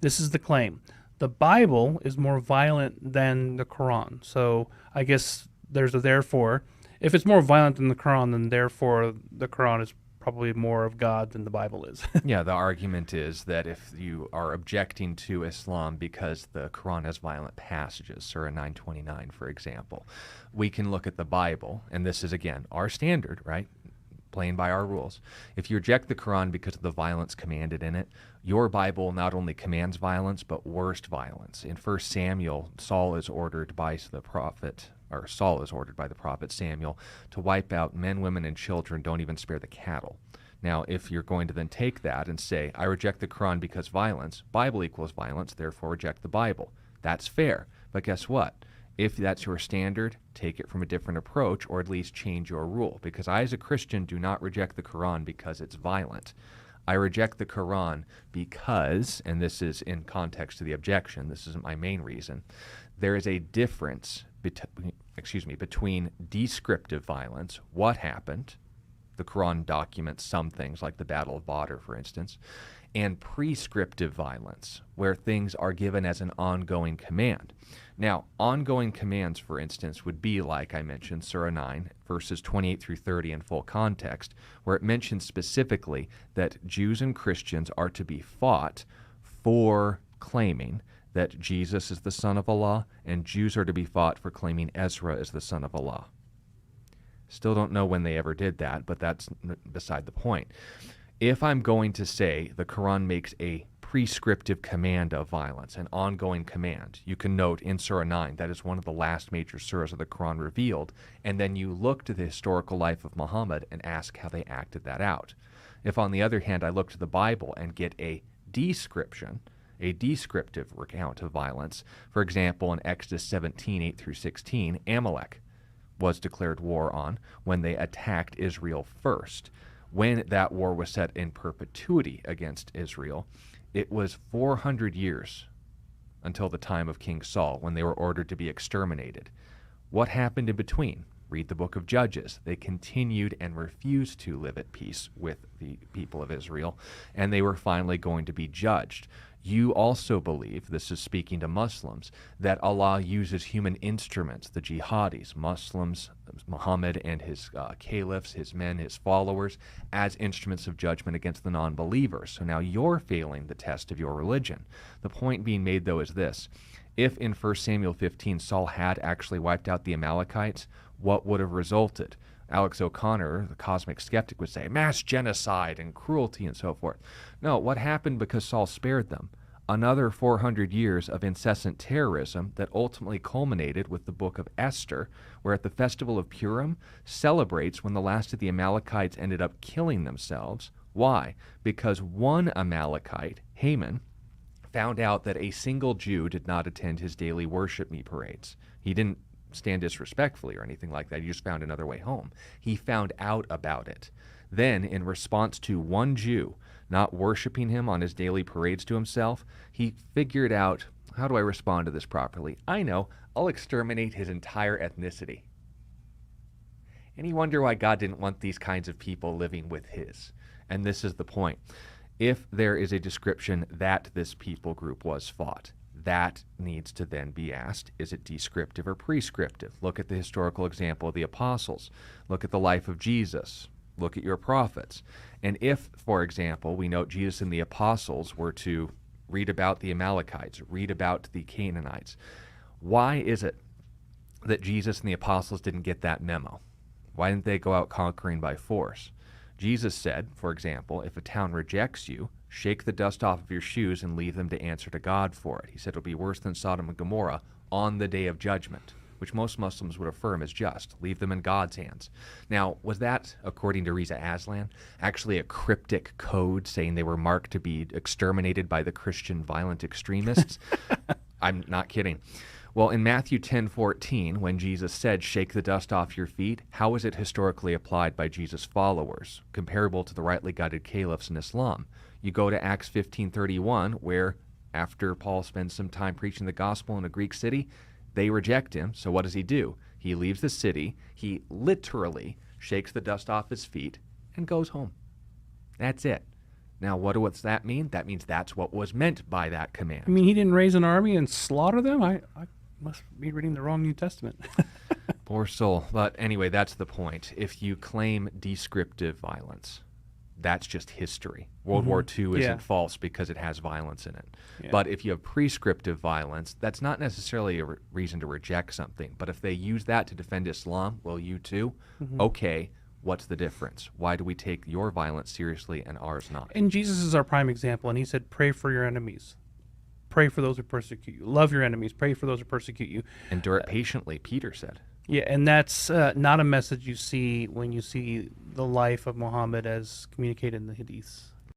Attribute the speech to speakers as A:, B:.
A: This is the claim. The Bible is more violent than the Quran. So I guess there's a therefore. If it's more violent than the Quran, then therefore the Quran is probably more of God than the Bible is.
B: Yeah, the argument is that if you are objecting to Islam because the Quran has violent passages, Surah 929, for example, we can look at the Bible, and this is, again, our standard, right? Playing by our rules. If you reject the Quran because of the violence commanded in it, your Bible not only commands violence, but worst violence. In 1 Samuel, Saul is ordered by the prophet Samuel to wipe out men, women, and children, don't even spare the cattle. Now, if you're going to then take that and say, I reject the Quran because violence, Bible equals violence, therefore reject the Bible. That's fair. But guess what? If that's your standard, take it from a different approach, or at least change your rule. Because I, as a Christian, do not reject the Quran because it's violent. I reject the Quran because, and this is in context to the objection, this isn't my main reason, there is a difference between descriptive violence, what happened, the Quran documents some things like the Battle of Badr, for instance, and prescriptive violence, where things are given as an ongoing command. Now, ongoing commands, for instance, would be like I mentioned, Surah 9, verses 28 through 30 in full context, where it mentions specifically that Jews and Christians are to be fought for claiming that Jesus is the Son of Allah, and Jews are to be fought for claiming Ezra is the Son of Allah. Still don't know when they ever did that, but that's beside the point. If I'm going to say the Quran makes a prescriptive command of violence, an ongoing command, you can note in Surah 9, that is one of the last major surahs of the Quran revealed, and then you look to the historical life of Muhammad and ask how they acted that out. If, on the other hand, I look to the Bible and get a description, a descriptive recount of violence, for example, in Exodus 17, 8 through 16, Amalek was declared war on when they attacked Israel first. When that war was set in perpetuity against Israel, it was 400 years until the time of King Saul, when they were ordered to be exterminated. What happened in between? Read the book of Judges. They continued and refused to live at peace with the people of Israel, and they were finally going to be judged. You also believe, this is speaking to Muslims, that Allah uses human instruments, the jihadis, Muslims, Muhammad and his caliphs, his men, his followers, as instruments of judgment against the non-believers. So now you're failing the test of your religion. The point being made, though, is this. If in 1 Samuel 15 Saul had actually wiped out the Amalekites, what would have resulted? Alex O'Connor, the cosmic skeptic, would say mass genocide and cruelty and so forth. No, what happened because Saul spared them? Another 400 years of incessant terrorism that ultimately culminated with the book of Esther, where at the festival of Purim celebrates when the last of the Amalekites ended up killing themselves. Why? Because one Amalekite, Haman, found out that a single Jew did not attend his daily worship me parades. He didn't stand disrespectfully or anything like that. He just found another way home. He found out about it. Then, in response to one Jew not worshiping him on his daily parades to himself, he figured out, how do I respond to this properly? I know, I'll exterminate his entire ethnicity. And you wonder why God didn't want these kinds of people living with his. And this is the point. If there is a description that this people group was fought, that needs to then be asked, is it descriptive or prescriptive? Look at the historical example of the apostles. Look at the life of Jesus. Look at your prophets. And if, for example, we note Jesus and the apostles were to read about the Amalekites, read about the Canaanites, why is it that Jesus and the apostles didn't get that memo? Why didn't they go out conquering by force? Jesus said, for example, if a town rejects you, shake the dust off of your shoes and leave them to answer to God for it. He said it'll be worse than Sodom and Gomorrah on the day of judgment, which most Muslims would affirm is just. Leave them in God's hands. Now, was that, according to Reza Aslan, actually a cryptic code saying they were marked to be exterminated by the Christian violent extremists? I'm not kidding. Well, in Matthew 10:14, when Jesus said, shake the dust off your feet, how was it historically applied by Jesus' followers, comparable to the rightly guided caliphs in Islam? You go to Acts 15:31, where after Paul spends some time preaching the gospel in a Greek city, they reject him. So what does he do? He leaves the city, he literally shakes the dust off his feet, and goes home. That's it. Now, what's that mean? That means that's what was meant by that command.
A: I mean, he didn't raise an army and slaughter them. I must be reading the wrong New Testament.
B: Poor soul. But anyway, that's the point. If you claim descriptive violence, that's just history. World War II isn't
A: Yeah.
B: false because it has violence in it.
A: Yeah.
B: But if you have prescriptive violence, that's not necessarily a reason to reject something. But if they use that to defend Islam, well, you too? Okay, what's the difference? Why do we take your violence seriously and ours not?
A: And Jesus is our prime example, and he said, pray for your enemies. Pray for those who persecute you. Love your enemies. Pray for those who persecute you.
B: Endure it patiently, Peter said.
A: Yeah, and that's not a message you see when you see the life of Muhammad as communicated in the Hadiths.